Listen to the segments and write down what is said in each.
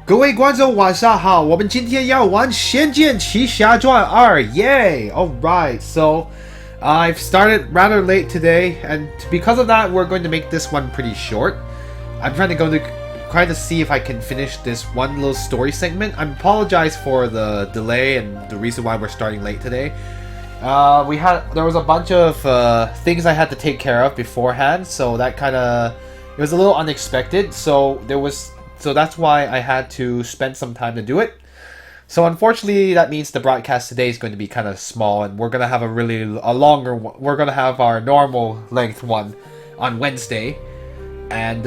各位观众晚上好，我们今天要玩《仙剑奇侠传二》，yay! Alright, so I've started rather late today, and because of that, we're going to make this one pretty short. I'm trying to see if I can finish this one little story segment. I apologize for the delay and the reason why we're starting late today. There was a bunch of things I had to take care of beforehand, so that it was a little unexpected. So that's why I had to spend some time to do it. So unfortunately, that means the broadcast today is going to be kind of small, and we're gonna have a longer one. We're gonna have our normal length one on Wednesday, and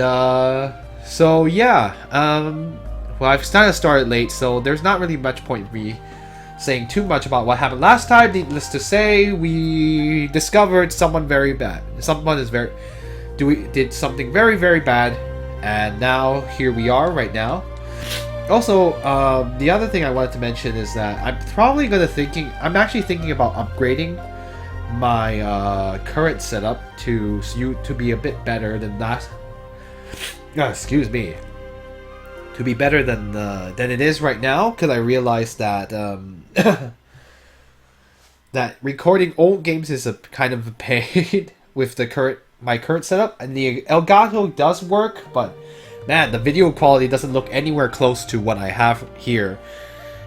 so yeah. Well, I've started late, so there's not really much point in me saying too much about what happened last time. Needless to say, we discovered someone very bad. Did something very, very bad, and now here we are right now. Also, the other thing I wanted to mention is that I'm actually thinking about upgrading my current setup to be a bit better than that. Excuse me. To be better than it is right now, because I realized that that recording old games is a kind of a pain with my current setup, and the Elgato does work, but man, the video quality doesn't look anywhere close to what I have here.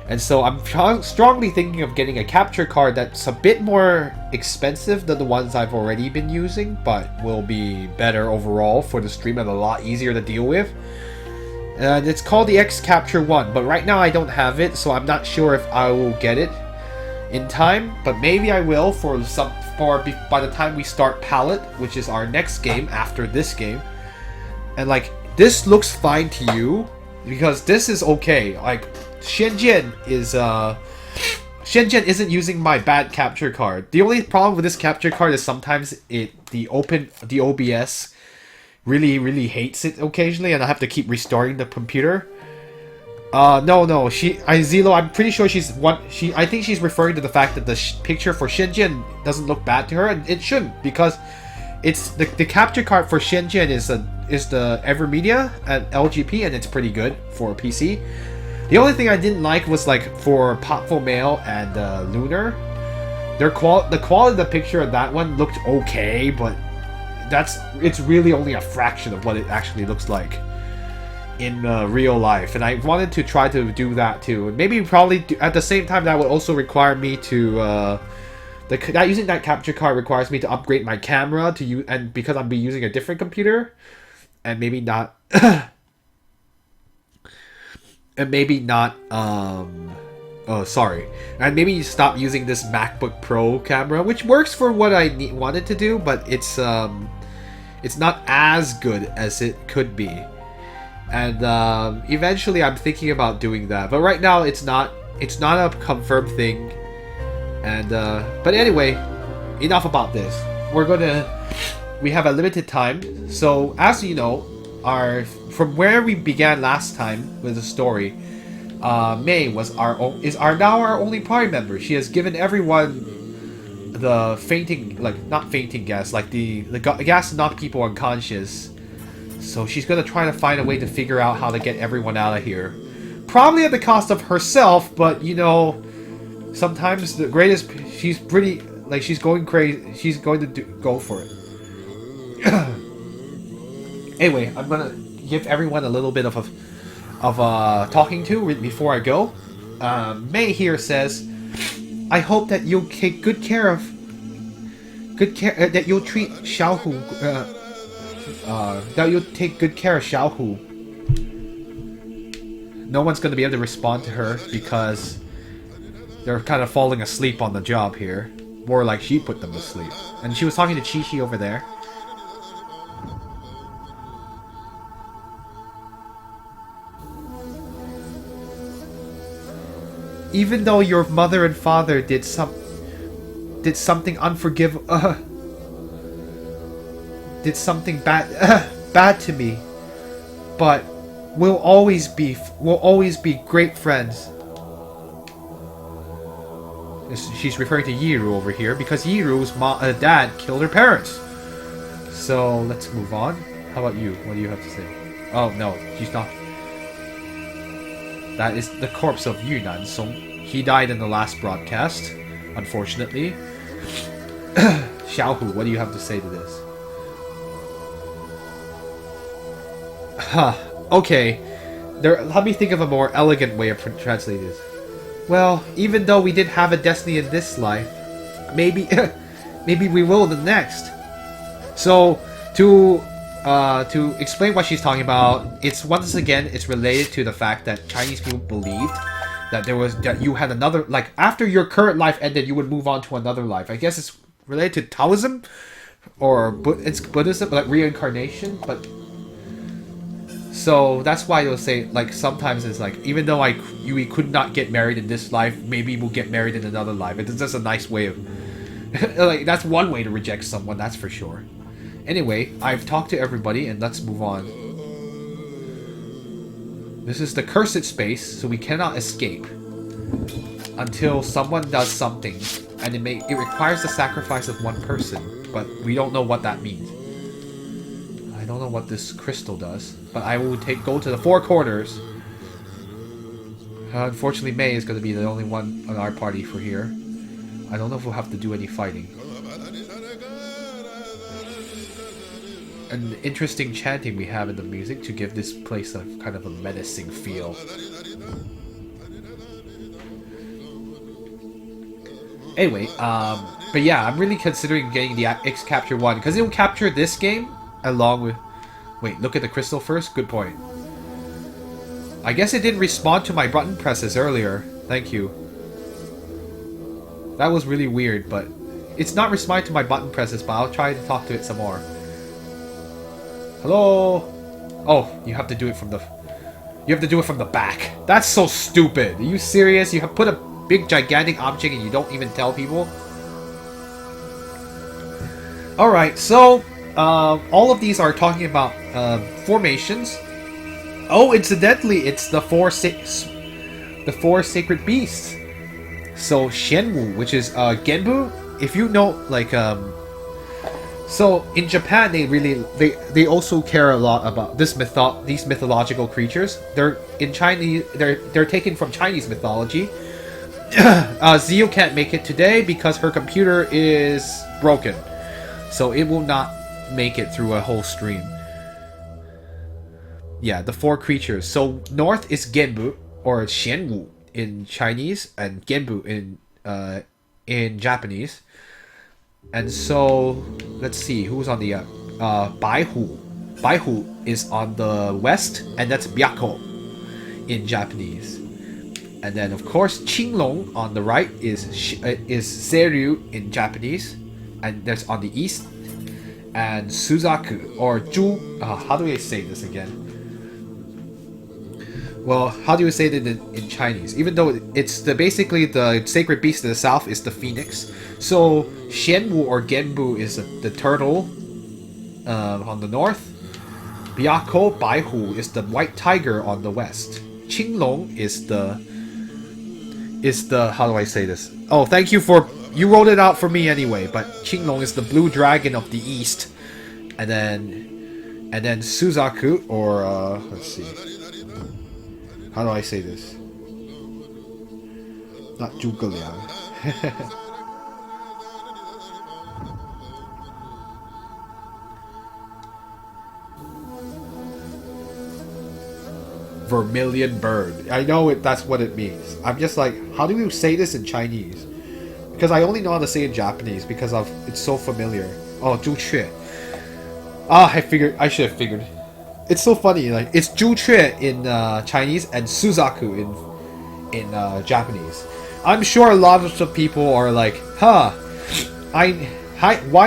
And so I'm strongly thinking of getting a capture card that's a bit more expensive than the ones I've already been using, but will be better overall for the stream and a lot easier to deal with. And it's called the X Capture 1, but right now I don't have it, so I'm not sure if I will get it in time, but maybe I will by the time we start Palette, which is our next game after this game. And like, this looks fine to you, because this is okay. Like, Shenzhen isn't using my bad capture card. The only problem with this capture card is sometimes the OBS really hates it occasionally, and I have to keep restoring the computer. Zelo, I'm pretty sure I think she's referring to the fact that the picture for Shenzhen doesn't look bad to her, and it shouldn't, because it's the capture card for Shenzhen is the Evermedia at LGP, and it's pretty good for a PC. The only thing I didn't like was like for Popful Mail and Lunar, the quality of the picture of that one looked okay, but it's really only a fraction of what it actually looks like in real life, and I wanted to try to do that too, and maybe probably at the same time that would also require me to using that capture card requires me to upgrade my camera and because I'll be using a different computer, and maybe not and maybe stop using this MacBook Pro camera, which works for what I wanted to do, but it's not as good as it could be. And eventually I'm thinking about doing that, but right now it's not a confirmed thing. And but anyway, enough about this. We have a limited time, so as you know, from where we began last time with the story, May is now our only party member. She has given everyone the not fainting gas, like the gas to knock people unconscious. So she's gonna try to find a way to figure out how to get everyone out of here, probably at the cost of herself. But you know, sometimes the greatest. She's pretty she's going crazy. She's going to go for it. Anyway, I'm gonna give everyone a little bit of talking to before I go. May here says, "I hope that you'll take good care that you'll treat Xiaohu. That you'll take good care of Xiaohu." No one's gonna be able to respond to her because they're kind of falling asleep on the job here. More like she put them to sleep. And she was talking to Chi-Chi over there. Even though your mother and father did something unforgivable, did something bad to me, but we'll always be great friends. She's referring to Yiru over here because Yiru's dad killed her parents. So let's move on. How about you? What do you have to say? Oh no, she's not. That is the corpse of Yunan Song. He died in the last broadcast, unfortunately. Xiaohu, what do you have to say to this? Huh. Okay. Let me think of a more elegant way of translating this. Well, even though we didn't have a destiny in this life, maybe, maybe we will in the next. So, to explain what she's talking about, it's once again it's related to the fact that Chinese people believed that you had another, like, after your current life ended, you would move on to another life. I guess it's related to Taoism or it's Buddhism, like reincarnation, but. So that's why you'll say, like, sometimes it's like, even though we could not get married in this life, maybe we'll get married in another life. It's just a nice way of, like, that's one way to reject someone, that's for sure. Anyway, I've talked to everybody, and let's move on. This is the cursed space, so we cannot escape until someone does something, and it requires the sacrifice of one person, but we don't know what that means. I don't know what this crystal does, but I will go to the four corners. Unfortunately, May is going to be the only one on our party for here. I don't know if we'll have to do any fighting. An interesting chanting we have in the music to give this place a kind of a menacing feel. Anyway, but yeah, I'm really considering getting the X Capture 1, because it will capture this game along with... Wait, look at the crystal first? Good point. I guess it didn't respond to my button presses earlier. Thank you. That was really weird, but... It's not responding to my button presses, but I'll try to talk to it some more. Hello? Oh, you have to do it from the... You have to do it from the back. That's so stupid. Are you serious? You have put a big gigantic object and you don't even tell people? Alright, so... all of these are talking about formations. Oh, incidentally, it's the four sacred beasts. So Xianwu, which is Genbu, if you know, like so in Japan they also care a lot about these mythological creatures. They're in Chinese. They're taken from Chinese mythology. Zio can't make it today because her computer is broken, so it will not make it through a whole stream. Yeah, the four creatures. So north is Genbu or Xianwu in Chinese and Genbu in Japanese. And so let's see who's on the Baihu. Baihu is on the west, and that's Byako in Japanese. And then of course Qinglong on the right is Seiryu in Japanese, and that's on the east. And Suzaku, or Zhu... how do I say this again? Well, how do you say that in Chinese? Even though it's basically the sacred beast in the south is the phoenix. So, Xianwu or Genbu is the turtle on the north. Byako, Baihu, is the white tiger on the west. Qinglong is the... How do I say this? Oh, thank you for... You wrote it out for me anyway, but Qinglong is the blue dragon of the east. And then Suzaku, or let's see. How do I say this? Not Zhuge Liang. Vermilion bird. I know that's what it means. I'm just like, how do you say this in Chinese? Because I only know how to say it in Japanese because it's so familiar. Oh, Zhu Chue. I should have figured. It's so funny, like it's Zhu Chue in Chinese and Suzaku in Japanase. I'm sure a lot of people are like, why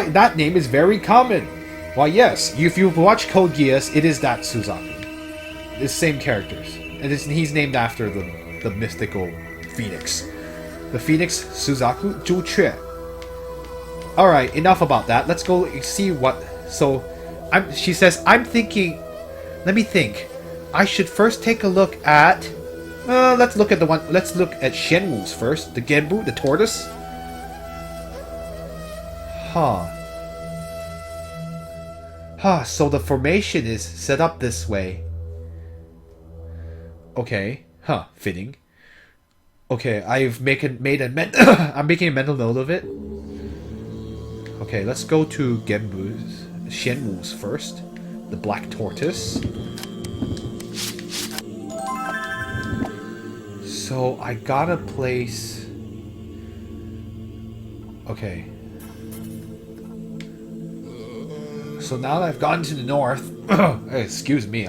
that name is very common. Why yes, if you've watched Code Geass, it is that Suzaku. It's same characters. And he's named after the mythical phoenix. The phoenix Suzaku Zhu Chue. Alright, enough about that. Let's go see what... So, she says, I'm thinking... Let me think. I should first take a look at... let's look at Shenwu's first. The Genbu, the tortoise. So the formation is set up this way. Okay. Huh, fitting. Okay, I'm making a mental note of it. Okay, let's go to Shenwu's first. The Black Tortoise. So I gotta place... Okay. So now that I've gotten to the north... excuse me,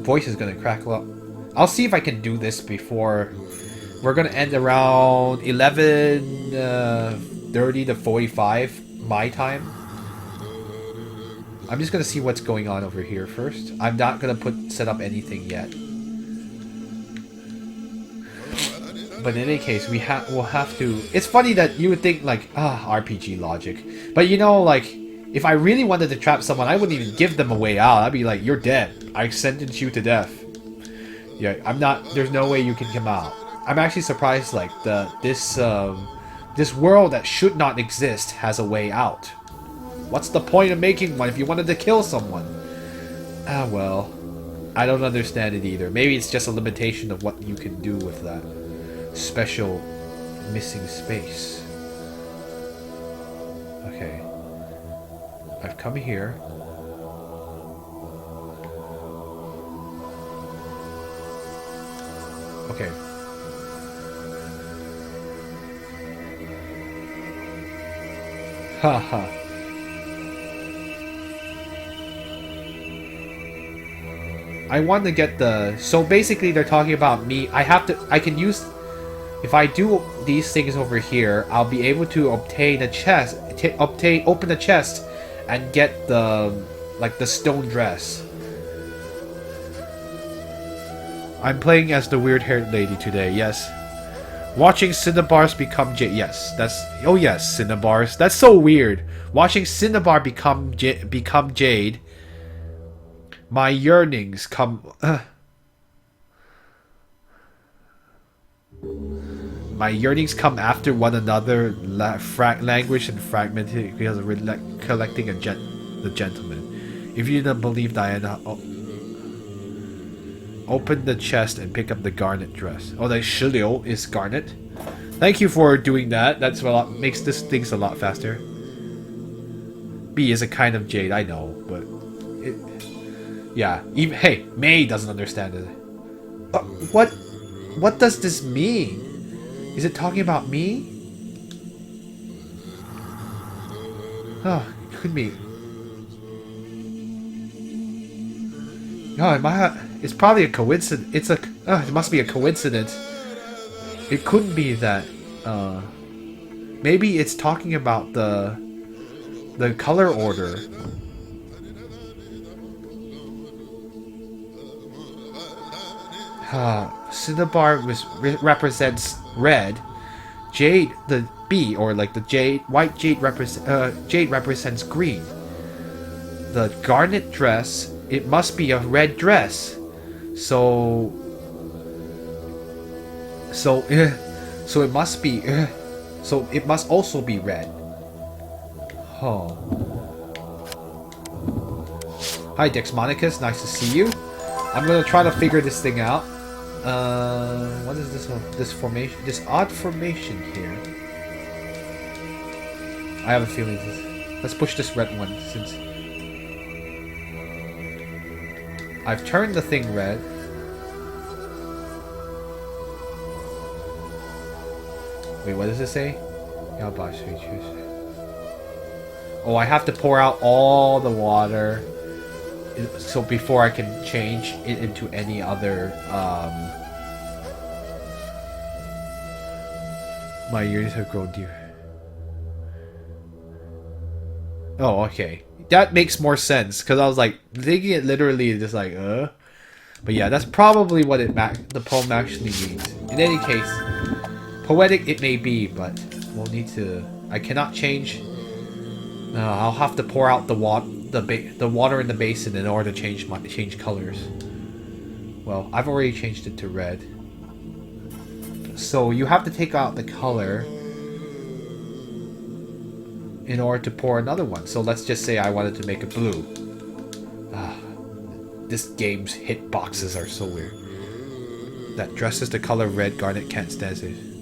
voice is gonna crackle up. I'll see if I can do this before... We're gonna end around 11:30 to 45 my time. I'm just gonna see what's going on over here first. I'm not gonna set up anything yet. But in any case, we'll have to... It's funny that you would think, like, RPG logic. But you know, like, if I really wanted to trap someone, I wouldn't even give them a way out. I'd be like, you're dead. I sentence you to death. Yeah, I'm not... There's no way you can come out. I'm actually surprised, like, this world that should not exist has a way out. What's the point of making one if you wanted to kill someone? Ah, well. I don't understand it either. Maybe it's just a limitation of what you can do with that special missing space. Okay. I've come here. Okay. Haha. I want to get the... So basically they're talking about me. I can use... If I do these things over here, I'll be able to obtain a chest... Open the chest and get the... Like the stone dress. I'm playing as the weird-haired lady today, yes. Watching Cinnabars become Jade. Yes, that's... Oh yes, Cinnabars. That's so weird. Watching Cinnabar become Jade. My yearnings come... My yearnings come after one another, languish and fragmented because of collecting the gentleman. If you don't believe Diana... Open the chest and pick up the garnet dress. Oh, the Shiliu is garnet. Thank you for doing that. That's what makes this things a lot faster. B is a kind of jade, I know, but yeah. Even hey, May doesn't understand it. What does this mean? Is it talking about me? Oh, it could be. No, it's probably a coincidence. It must be a coincidence. It couldn't be that. Maybe it's talking about the color order. Cinnabar represents red. Jade, the B, or like the jade, white jade represents green. The garnet dress. It must be a red dress. So it must be so it must also be red. Oh. Hi Dexmonicus, nice to see you. I'm gonna try to figure this thing out. What is this formation? This odd formation here. I have a feeling let's push this red one since I've turned the thing red. Wait, what does it say? Oh, I have to pour out all the water so before I can change it into any other my ears have grown dear. Oh, okay. That makes more sense, because I was like, thinking it literally just like, But yeah, that's probably what the poem actually means. In any case, poetic it may be, but we'll need to... I cannot change... I'll have to pour out the water in the basin in order to change colors. Well, I've already changed it to red. So you have to take out the color in order to pour another one. So let's just say I wanted to make a blue. this game's hitboxes are so weird. That dress is the color red, Garnet can't stand it.